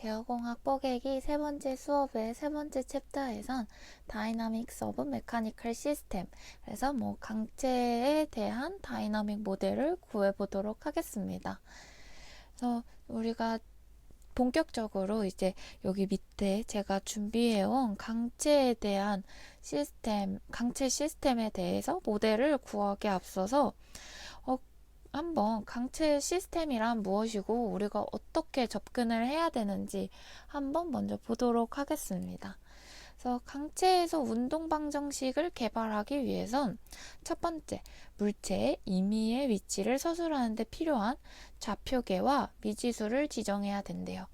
제어공학 뽀개기 세 번째 수업의 세 번째 챕터에선 다이나믹스 오브 메카니컬 시스템, 그래서 강체에 대한 다이나믹 모델을 구해보도록 하겠습니다. 그래서 우리가 본격적으로 이제 여기 밑에 제가 준비해온 강체에 대한 시스템, 강체 시스템에 대해서 모델을 구하기에 앞서서 한번 강체 시스템이란 무엇이고 우리가 어떻게 접근을 해야 되는지 한번 먼저 보도록 하겠습니다. 그래서 강체에서 운동 방정식을 개발하기 위해선 첫 번째, 물체의 임의의 위치를 서술하는 데 필요한 좌표계와 미지수를 지정해야 된대요.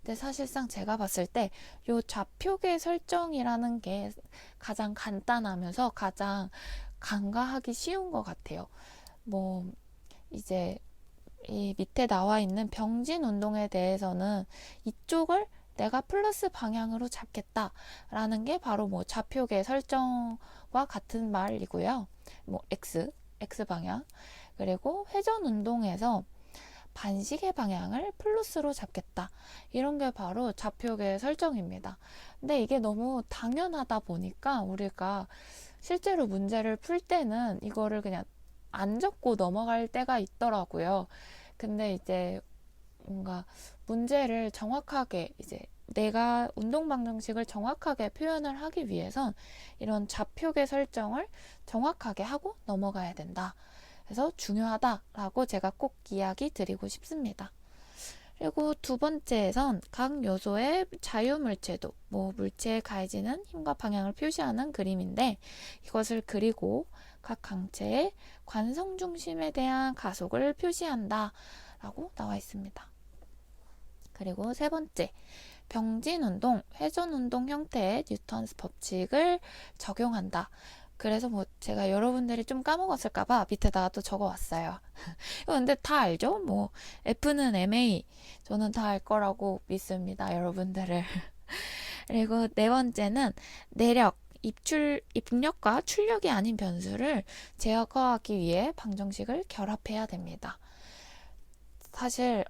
근데 사실상 제가 봤을 때 이 좌표계 설정이라는 게 가장 간단하면서 가장 간과하기 쉬운 것 같아요. 이제 이 밑에 나와 있는 병진 운동에 대해서는 이쪽을 내가 플러스 방향으로 잡겠다라는 게 바로 좌표계 설정과 같은 말이고요. X 방향. 그리고 회전 운동에서 반시계 방향을 플러스로 잡겠다. 이런 게 바로 좌표계 설정입니다. 근데 이게 너무 당연하다 보니까 우리가 실제로 문제를 풀 때는 이거를 그냥 안 적고 넘어갈 때가 있더라고요. 근데 이제 뭔가 문제를 정확하게 이제 내가 운동 방정식을 정확하게 표현을 하기 위해선 이런 좌표계 설정을 정확하게 하고 넘어가야 된다. 그래서 중요하다라고 제가 꼭 이야기 드리고 싶습니다. 그리고 두 번째에선 각 요소의 자유물체도, 물체에 가해지는 힘과 방향을 표시하는 그림인데 이것을 그리고 각 강체의 관성 중심에 대한 가속을 표시한다 라고 나와 있습니다. 그리고 세 번째, 병진 운동, 회전 운동 형태의 뉴턴스 법칙을 적용한다. 그래서 제가 여러분들이 좀 까먹었을까봐 밑에다가 또 적어왔어요. 근데 다 알죠? F는 MA. 저는 다 알 거라고 믿습니다, 여러분들을. 그리고 네 번째는 내력, 입력과 출력이 아닌 변수를 제어하기 위해 방정식을 결합해야 됩니다. 사실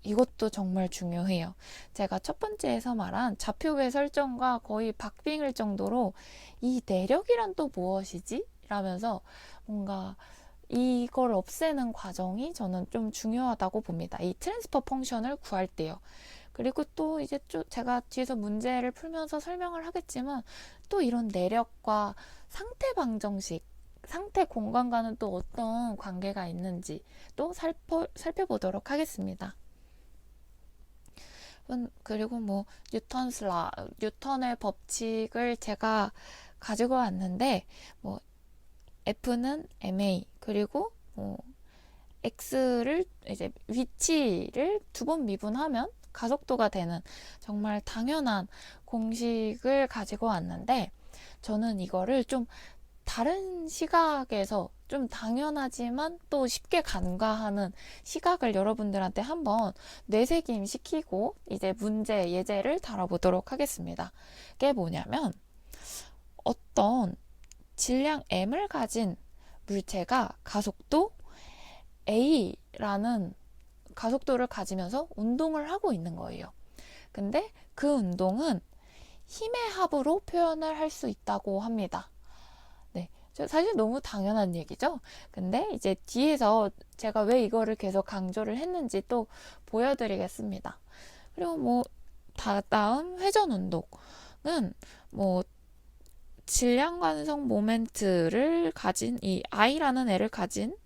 이것도 정말 중요해요. 제가 첫 번째에서 말한 좌표계 설정과 거의 박빙일 정도로 이 내력이란 또 무엇이지? 라면서 뭔가 이걸 없애는 과정이 저는 좀 중요하다고 봅니다. 이 트랜스퍼 펑션을 구할 때요. 그리고 또 이제 제가 뒤에서 문제를 풀면서 설명을 하겠지만 또 이런 내력과 상태 방정식, 상태 공간과는 또 어떤 관계가 있는지 또 살펴보도록 하겠습니다. 그리고 뉴턴의 법칙을 제가 가지고 왔는데 F는 MA, 그리고 X를 이제 위치를 두 번 미분하면 가속도가 되는 정말 당연한 공식을 가지고 왔는데 저는 이거를 좀 다른 시각에서 좀 당연하지만 또 쉽게 간과하는 시각을 여러분들한테 한번 뇌새김 시키고 이제 문제 예제를 다뤄보도록 하겠습니다. 그게 뭐냐면 어떤 질량 m을 가진 물체가 가속도 a라는 가속도를 가지면서 운동을 하고 있는 거예요. 근데 그 운동은 힘의 합으로 표현을 할 수 있다고 합니다. 네, 사실 너무 당연한 얘기죠. 근데 이제 뒤에서 제가 왜 이거를 계속 강조를 했는지 또 보여드리겠습니다. 그리고 다음 회전 운동은 질량 관성 모멘트를 가진 이 I라는 애를 가진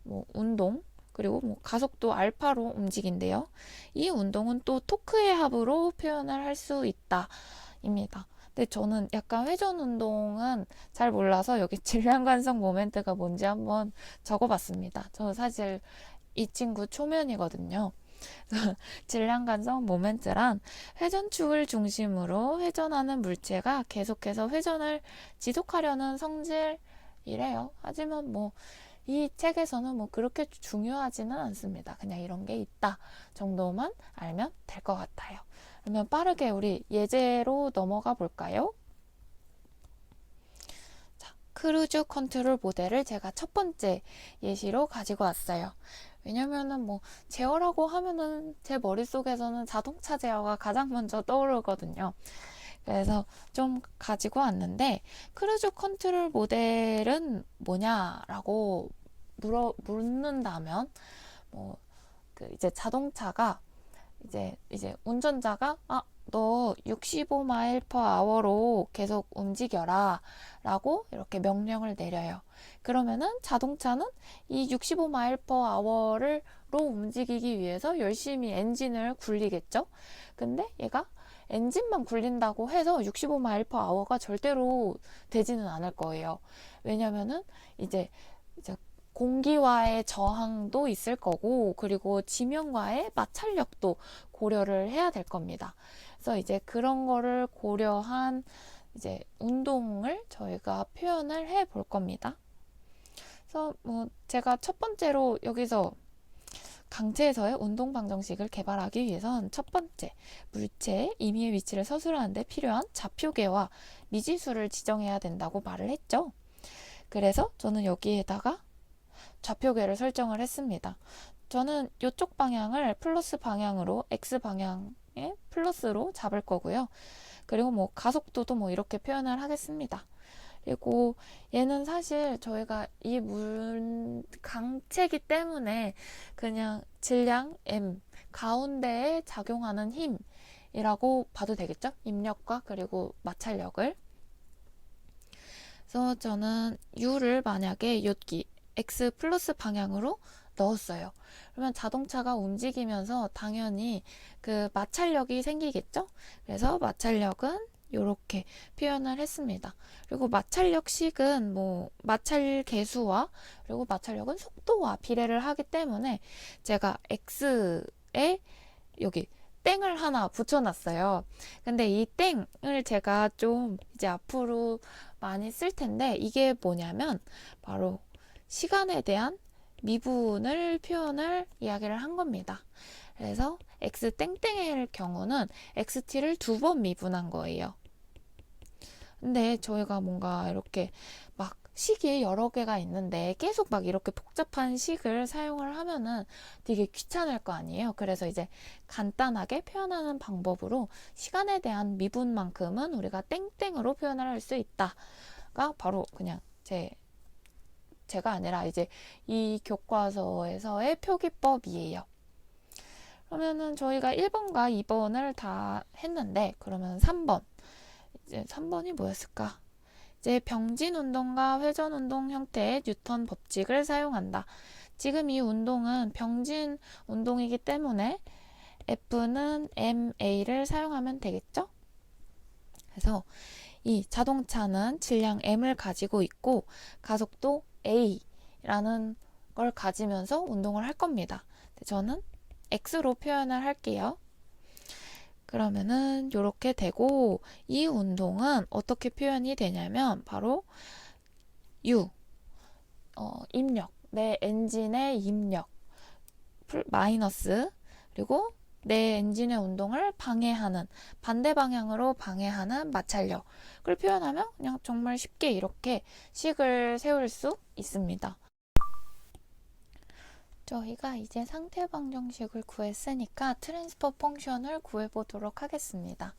운동, 그리고 가속도 알파로 움직인대요. 이 운동은 또 토크의 합으로 표현을 할 수 있다 입니다. 근데 저는 약간 회전 운동은 잘 몰라서 여기 질량 관성 모멘트가 뭔지 한번 적어봤습니다. 저 사실 이 친구 초면이거든요. 질량 관성 모멘트란 회전축을 중심으로 회전하는 물체가 계속해서 회전을 지속하려는 성질이래요. 하지만 이 책에서는 그렇게 중요하지는 않습니다. 그냥 이런 게 있다 정도만 알면 될 것 같아요. 그러면 빠르게 우리 예제로 넘어가 볼까요? 자, 크루즈 컨트롤 모델을 제가 첫 번째 예시로 가지고 왔어요. 왜냐면은 뭐 제어라고 하면은 제 머릿속에서는 자동차 제어가 가장 먼저 떠오르거든요. 그래서 좀 가지고 왔는데, 크루즈 컨트롤 모델은 뭐냐라고 묻는다면, 뭐 그 이제 자동차가 이제 운전자가 너 65마일 per hour로 계속 움직여라 라고 이렇게 명령을 내려요. 그러면은 자동차는 이 65마일 per hour로 움직이기 위해서 열심히 엔진을 굴리겠죠. 근데 얘가 엔진만 굴린다고 해서 65마일 per hour가 절대로 되지는 않을 거예요. 왜냐면은 이제 공기와의 저항도 있을 거고, 그리고 지면과의 마찰력도 고려를 해야 될 겁니다. 그래서 이제 그런 거를 고려한 이제 운동을 저희가 표현을 해 볼 겁니다. 그래서 뭐 제가 첫 번째로 여기서 강체에서의 운동 방정식을 개발하기 위해선 첫 번째, 물체의 임의의 위치를 서술하는 데 필요한 좌표계와 미지수를 지정해야 된다고 말을 했죠. 그래서 저는 여기에다가 좌표계를 설정을 했습니다. 저는 이쪽 방향을 플러스 방향으로, X 방향에 플러스로 잡을 거고요. 그리고 뭐 가속도도 뭐 이렇게 표현을 하겠습니다. 그리고 얘는 사실 저희가 이 강체기 때문에 그냥 질량 M, 가운데에 작용하는 힘이라고 봐도 되겠죠? 입력과 그리고 마찰력을. 그래서 저는 U를 만약에 여기 X 플러스 방향으로 넣었어요. 그러면 자동차가 움직이면서 당연히 그 마찰력이 생기겠죠? 그래서 마찰력은 이렇게 표현을 했습니다. 그리고 마찰력식은 뭐 마찰 계수와 그리고 마찰력은 속도와 비례를 하기 때문에 제가 X에 여기 땡을 하나 붙여놨어요. 근데 이 땡을 제가 좀 이제 앞으로 많이 쓸 텐데, 이게 뭐냐면 바로 시간에 대한 미분을 표현을 이야기를 한 겁니다. 그래서 x 땡땡의 경우는 xt를 2번 미분한 거예요. 근데 저희가 뭔가 이렇게 막 식이 여러 개가 있는데 계속 막 이렇게 복잡한 식을 사용을 하면은 되게 귀찮을 거 아니에요. 그래서 이제 간단하게 표현하는 방법으로 시간에 대한 미분만큼은 우리가 땡땡으로 표현을 할 수 있다가 바로 그냥 제가 아니라 이제 이 교과서에서의 표기법이에요. 그러면은 저희가 1번과 2번을 다 했는데, 그러면 3번. 이제 3번이 뭐였을까? 이제 병진 운동과 회전 운동 형태의 뉴턴 법칙을 사용한다. 지금 이 운동은 병진 운동이기 때문에 F는 ma를 사용하면 되겠죠? 그래서 이 자동차는 질량 m을 가지고 있고 가속도 a라는 걸 가지면서 운동을 할 겁니다. 저는 x로 표현을 할게요. 그러면은 이렇게 되고, 이 운동은 어떻게 표현이 되냐면 바로 u 입력, 내 엔진의 입력 마이너스, 그리고 내 엔진의 운동을 방해하는, 반대 방향으로 방해하는 마찰력을 표현하면 그냥 정말 쉽게 이렇게 식을 세울 수 있습니다. 저희가 이제 상태 방정식을 구했으니까 트랜스퍼 펑션을 구해보도록 하겠습니다.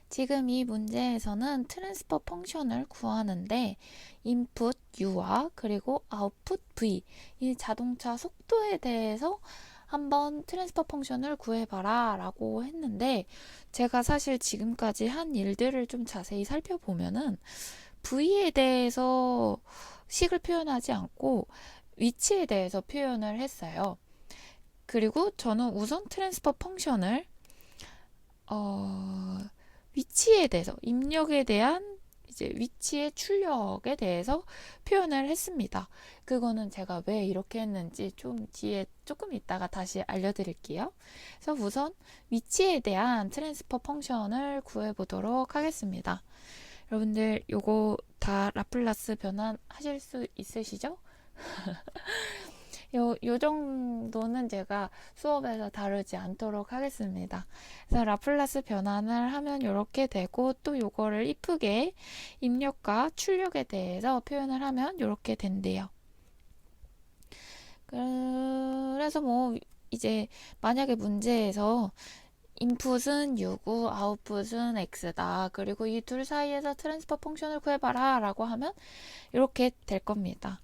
지금 이 문제에서는 트랜스퍼 펑션을 구하는데 인풋 u와 그리고 아웃풋 v, 이 자동차 속도에 대해서 한번 트랜스퍼 펑션을 구해봐라 라고 했는데, 제가 사실 지금까지 한 일들을 좀 자세히 살펴보면은 v에 대해서 식을 표현하지 않고 위치에 대해서 표현을 했어요. 그리고 저는 우선 트랜스퍼 펑션을 위치에 대해서, 입력에 대한 이제 위치의 출력에 대해서 표현을 했습니다. 그거는 제가 왜 이렇게 했는지 좀 뒤에 조금 이따가 다시 알려드릴게요. 그래서 우선 위치에 대한 트랜스퍼 펑션을 구해보도록 하겠습니다. 여러분들 요거 다 라플라스 변환하실 수 있으시죠? 요 정도는 제가 수업에서 다루지 않도록 하겠습니다. 그래서 라플라스 변환을 하면 이렇게 되고, 또 요거를 이쁘게 입력과 출력에 대해서 표현을 하면 이렇게 된대요. 그래서 뭐 이제 만약에 문제에서 인풋은 U고 아웃풋은 X다. 그리고 이 둘 사이에서 트랜스퍼 펑션을 구해봐라 라고 하면 이렇게 될 겁니다.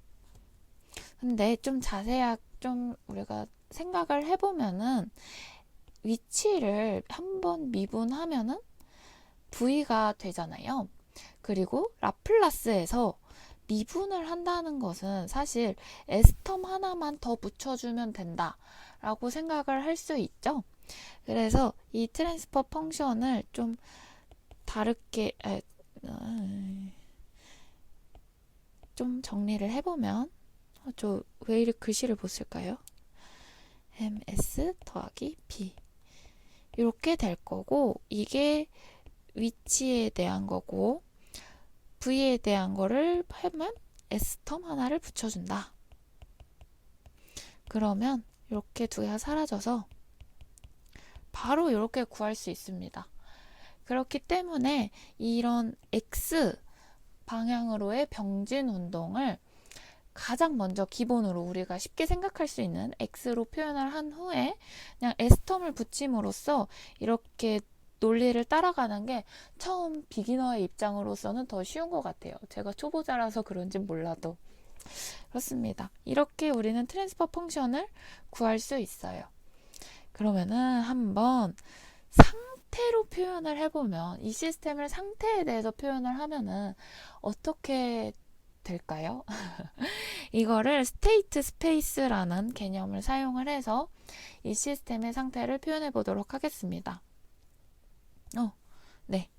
근데 좀 자세하게 좀 우리가 생각을 해보면은 위치를 한번 미분하면은 V가 되잖아요. 그리고 라플라스에서 미분을 한다는 것은 사실 S텀 하나만 더 붙여주면 된다 라고 생각을 할 수 있죠. 그래서 이 트랜스퍼 펑션을 좀 다르게 좀 정리를 해보면 저 왜 이렇게 글씨를 못 쓸까요? ms 더하기 b 이렇게 될 거고 이게 위치에 대한 거고 v에 대한 거를 하면 s텀 하나를 붙여준다. 그러면 이렇게 두 개가 사라져서 바로 이렇게 구할 수 있습니다. 그렇기 때문에 이런 x 방향으로의 병진 운동을 가장 먼저 기본으로 우리가 쉽게 생각할 수 있는 x로 표현을 한 후에 그냥 s텀을 붙임으로써 이렇게 논리를 따라가는 게 처음 비기너의 입장으로서는 더 쉬운 것 같아요. 제가 초보자라서 그런지 몰라도 그렇습니다. 이렇게 우리는 트랜스퍼 펑션을 구할 수 있어요. 그러면은 한번 상태로 표현을 해보면 이 시스템을 상태에 대해서 표현을 하면은 어떻게 될까요? 이거를 스테이트 스페이스라는 개념을 사용을 해서 이 시스템의 상태를 표현해 보도록 하겠습니다. 네.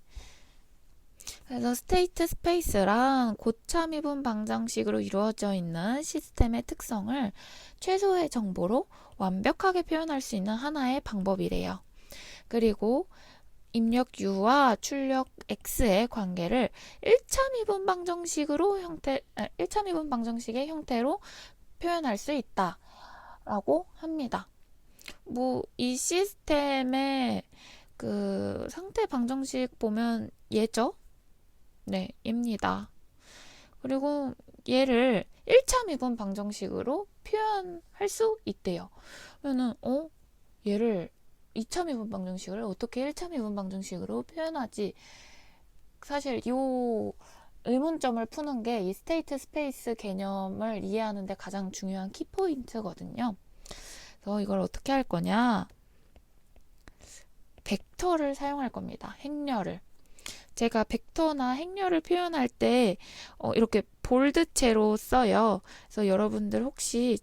그래서 스테이트 스페이스란 고차 미분 방정식으로 이루어져 있는 시스템의 특성을 최소의 정보로 완벽하게 표현할 수 있는 하나의 방법이래요. 그리고 입력 U와 출력 X의 관계를 1차 미분 방정식의 형태로 표현할 수 있다라고 합니다. 뭐 이 시스템의 그 상태 방정식 보면 얘죠? 네, 입니다. 그리고 얘를 1차 미분 방정식으로 표현할 수 있대요. 그러면은 얘를 2차 미분 방정식을 어떻게 1차 미분 방정식으로 표현하지? 사실 이 의문점을 푸는 게 이 스테이트 스페이스 개념을 이해하는 데 가장 중요한 키포인트거든요. 그래서 이걸 어떻게 할 거냐? 벡터를 사용할 겁니다. 행렬을. 제가 벡터나 행렬을 표현할 때 이렇게 볼드체로 써요. 그래서 여러분들 혹시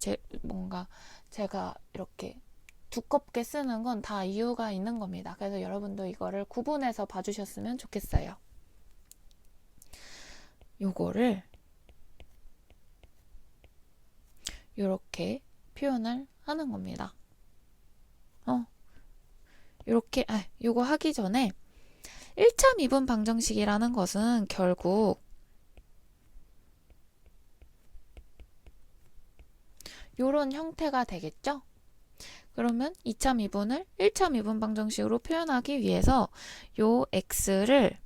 제가 이렇게 두껍게 쓰는 건 다 이유가 있는 겁니다. 그래서 여러분도 이거를 구분해서 봐주셨으면 좋겠어요. 요거를 이렇게 표현을 하는 겁니다. 이렇게 요거 하기 전에 1차 미분 방정식이라는 것은 결국 요런 형태가 되겠죠? 그러면 2차 미분을 1차 미분 방정식으로 표현하기 위해서 요 x를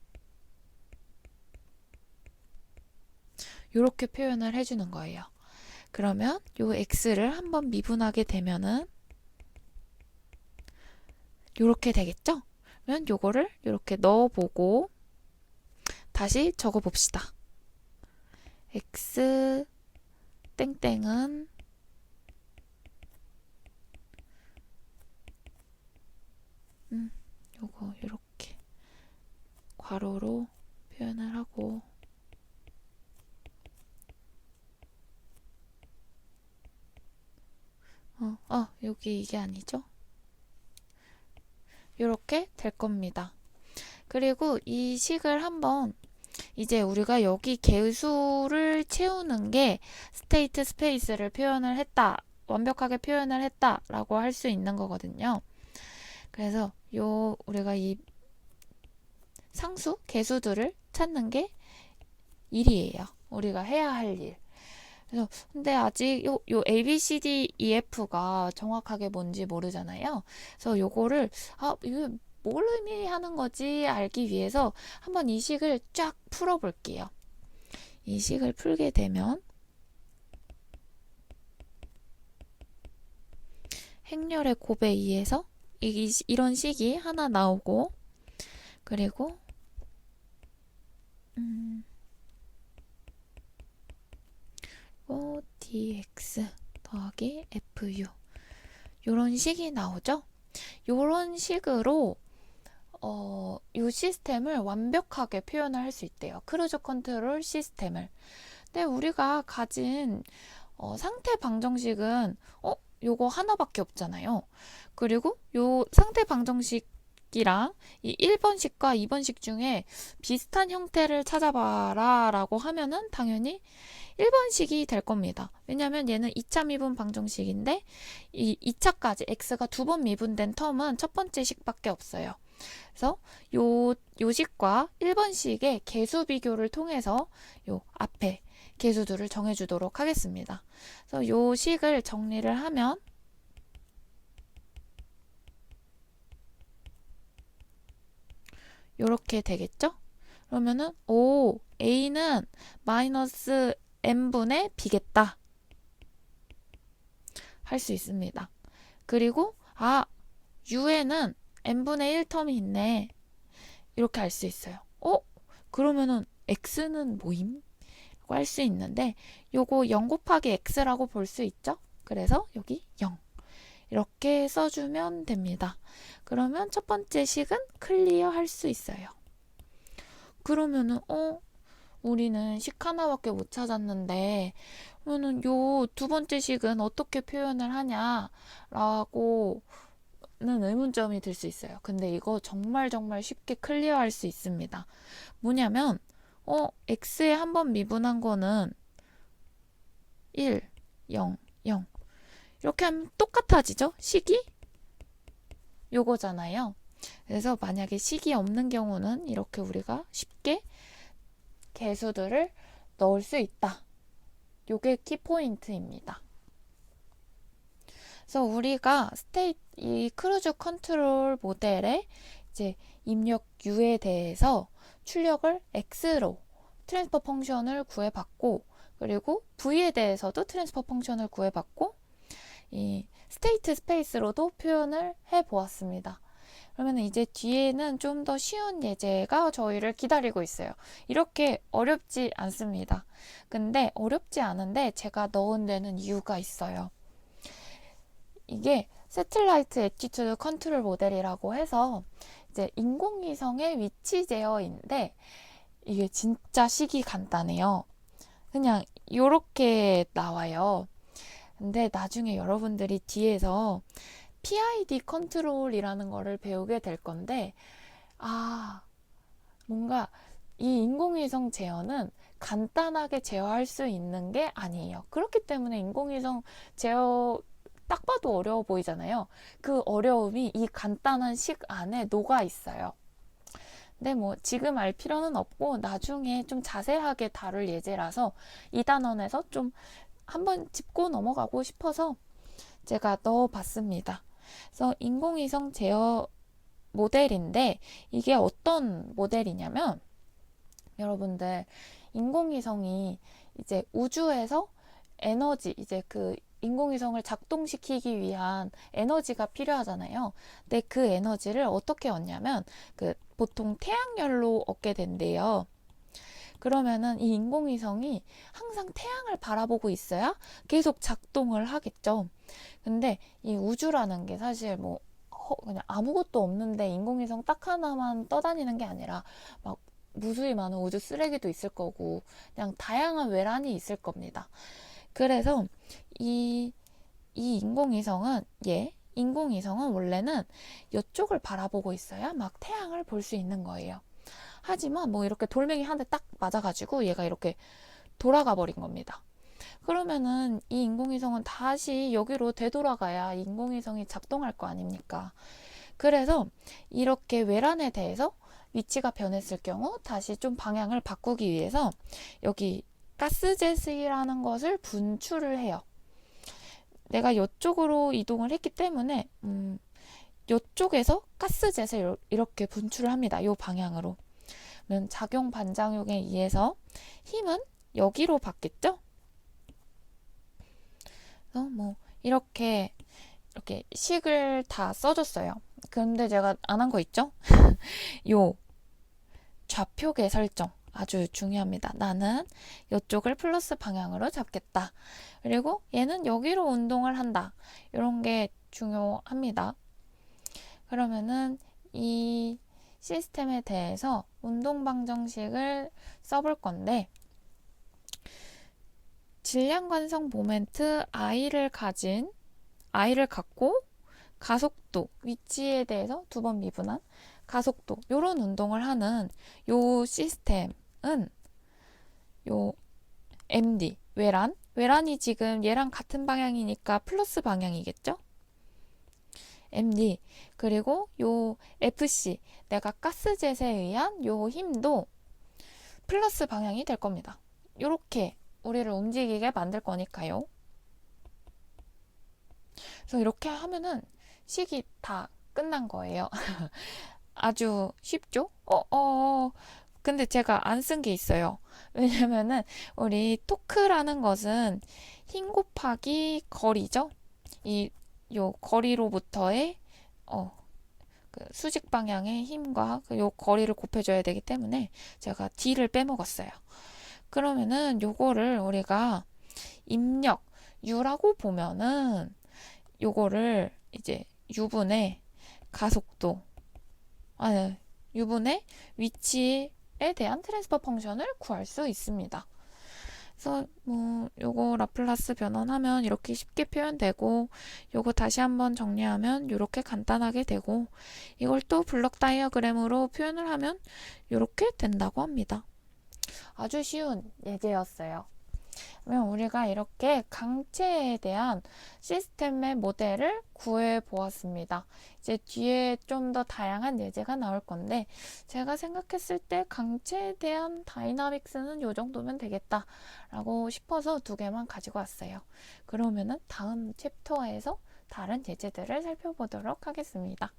이렇게 표현을 해주는 거예요. 그러면 요 x를 한번 미분하게 되면은 이렇게 되겠죠? 그러면 요거를 이렇게 넣어보고 다시 적어봅시다. x 땡땡은 요거 이렇게 괄호로 표현을 하고 여기 이게 아니죠? 이렇게 될 겁니다. 그리고 이 식을 한번 이제 우리가 여기 개수를 채우는 게 스테이트 스페이스를 표현을 했다, 완벽하게 표현을 했다 라고 할 수 있는 거거든요. 그래서 우리가 이 상수, 개수들을 찾는 게 일이에요. 우리가 해야 할 일. 그래서 근데 아직 요 A, B, C, D, E, F가 정확하게 뭔지 모르잖아요. 그래서 요거를 이게 뭘 의미하는 거지 알기 위해서 한번 이 식을 쫙 풀어 볼게요. 이 식을 풀게 되면 행렬의 곱에 의해서 이런 식이 하나 나오고, 그리고 dx 더하기 fu 요런 식이 나오죠. 요런 식으로 이 시스템을 완벽하게 표현을 할 수 있대요. 크루즈 컨트롤 시스템을. 근데 우리가 가진 상태 방정식은 요거 하나밖에 없잖아요. 그리고 요 상태 방정식이랑 이 1번식과 2번식 중에 비슷한 형태를 찾아봐라 라고 하면은 당연히 1번식이 될 겁니다. 왜냐면 얘는 2차 미분 방정식인데 이 2차까지 x가 2번 미분된 텀은 첫 번째 식밖에 없어요. 그래서 요 식과 1번식의 개수 비교를 통해서 요 앞에 개수들을 정해주도록 하겠습니다. 그래서 요 식을 정리를 하면 요렇게 되겠죠? 그러면은 A는 마이너스 n분의 b겠다 할 수 있습니다. 그리고 U에는 n분의 1 텀이 있네. 이렇게 알 수 있어요. 그러면은 x는 뭐임? 라고 할 수 있는데 요거 0 곱하기 x라고 볼 수 있죠? 그래서 여기 0 이렇게 써주면 됩니다. 그러면 첫 번째 식은 클리어 할 수 있어요. 그러면은 우리는 식 하나밖에 못 찾았는데 그러면은 요 두 번째 식은 어떻게 표현을 하냐 라고 는 의문점이 들 수 있어요. 근데 이거 정말 쉽게 클리어할 수 있습니다. 뭐냐면 x에 한 번 미분한 거는 1, 0, 0 이렇게 하면 똑같아지죠? 식이 요거잖아요. 그래서 만약에 식이 없는 경우는 이렇게 우리가 쉽게 개수들을 넣을 수 있다. 요게 키포인트입니다. 그래서 우리가 이 크루즈 컨트롤 모델의 이제 입력 U에 대해서 출력을 X로 트랜스퍼 펑션을 구해봤고, 그리고 V에 대해서도 트랜스퍼 펑션을 구해봤고, 이 스테이트 스페이스로도 표현을 해보았습니다. 그러면 이제 뒤에는 좀 더 쉬운 예제가 저희를 기다리고 있어요. 이렇게 어렵지 않습니다. 근데 어렵지 않은데 제가 넣은 데는 이유가 있어요. 이게 세틀라이트 애티튜드 컨트롤 모델이라고 해서 이제 인공위성의 위치 제어인데 이게 진짜 식이 간단해요. 그냥 이렇게 나와요. 근데 나중에 여러분들이 뒤에서 PID 컨트롤이라는 거를 배우게 될 건데 뭔가 이 인공위성 제어는 간단하게 제어할 수 있는 게 아니에요. 그렇기 때문에 인공위성 제어 딱 봐도 어려워 보이잖아요. 그 어려움이 이 간단한 식 안에 녹아 있어요. 근데 뭐 지금 알 필요는 없고 나중에 좀 자세하게 다룰 예제라서 이 단원에서 좀 한번 짚고 넘어가고 싶어서 제가 넣어봤습니다. 그래서 인공위성 제어 모델인데 이게 어떤 모델이냐면 여러분들 인공위성이 이제 우주에서 에너지 이제 그 인공위성을 작동시키기 위한 에너지가 필요하잖아요. 근데 그 에너지를 어떻게 얻냐면 보통 태양열로 얻게 된대요. 그러면은 이 인공위성이 항상 태양을 바라보고 있어야 계속 작동을 하겠죠. 근데 이 우주라는 게 사실 뭐 그냥 아무것도 없는데 인공위성 딱 하나만 떠다니는 게 아니라 막 무수히 많은 우주 쓰레기도 있을 거고 그냥 다양한 외란이 있을 겁니다. 그래서 이 인공위성은 인공위성은 원래는 이쪽을 바라보고 있어야 막 태양을 볼 수 있는 거예요. 하지만 뭐 이렇게 돌멩이 한 대 딱 맞아가지고 얘가 이렇게 돌아가 버린 겁니다. 그러면은 이 인공위성은 다시 여기로 되돌아가야 인공위성이 작동할 거 아닙니까? 그래서 이렇게 외란에 대해서 위치가 변했을 경우 다시 좀 방향을 바꾸기 위해서 여기 가스젯이라는 것을 분출을 해요. 내가 이쪽으로 이동을 했기 때문에 이쪽에서 가스젯을 이렇게 분출을 합니다. 이 방향으로. 그러면 작용 반작용에 의해서 힘은 여기로 받겠죠? 그래서 뭐 이렇게 이렇게 식을 다 써줬어요. 근데 제가 안 한 거 있죠? 요 좌표계 설정 아주 중요합니다. 나는 이쪽을 플러스 방향으로 잡겠다. 그리고 얘는 여기로 운동을 한다. 이런 게 중요합니다. 그러면은 이 시스템에 대해서 운동 방정식을 써볼 건데, 질량 관성 모멘트 i를 갖고 가속도, 위치에 대해서 두 번 미분한 가속도, 요런 운동을 하는 요 시스템은 요 MD, 외란이 지금 얘랑 같은 방향이니까 플러스 방향이겠죠? MD, 그리고 요 FC, 내가 가스젯에 의한 요 힘도 플러스 방향이 될 겁니다. 요렇게 우리를 움직이게 만들 거니까요. 그래서 이렇게 하면은 식이 다 끝난 거예요. 아주 쉽죠? 근데 제가 안 쓴 게 있어요. 왜냐면은 우리 토크라는 것은 힘 곱하기 거리죠? 요 거리로부터의 그 수직 방향의 힘과 요 거리를 곱해줘야 되기 때문에 제가 D를 빼먹었어요. 그러면은 요거를 우리가 입력 U라고 보면은 요거를 이제 U분의 가속도, U분의 위치에 대한 트랜스퍼 펑션을 구할 수 있습니다. 그래서 뭐 요거 라플라스 변환하면 이렇게 쉽게 표현되고, 요거 다시 한번 정리하면 이렇게 간단하게 되고, 이걸 또 블록 다이어그램으로 표현을 하면 이렇게 된다고 합니다. 아주 쉬운 예제였어요. 그러면 우리가 이렇게 강체에 대한 시스템의 모델을 구해 보았습니다. 이제 뒤에 좀 더 다양한 예제가 나올 건데, 제가 생각했을 때 강체에 대한 다이나믹스는 이 정도면 되겠다라고 싶어서 두 개만 가지고 왔어요. 그러면은 다음 챕터에서 다른 예제들을 살펴보도록 하겠습니다.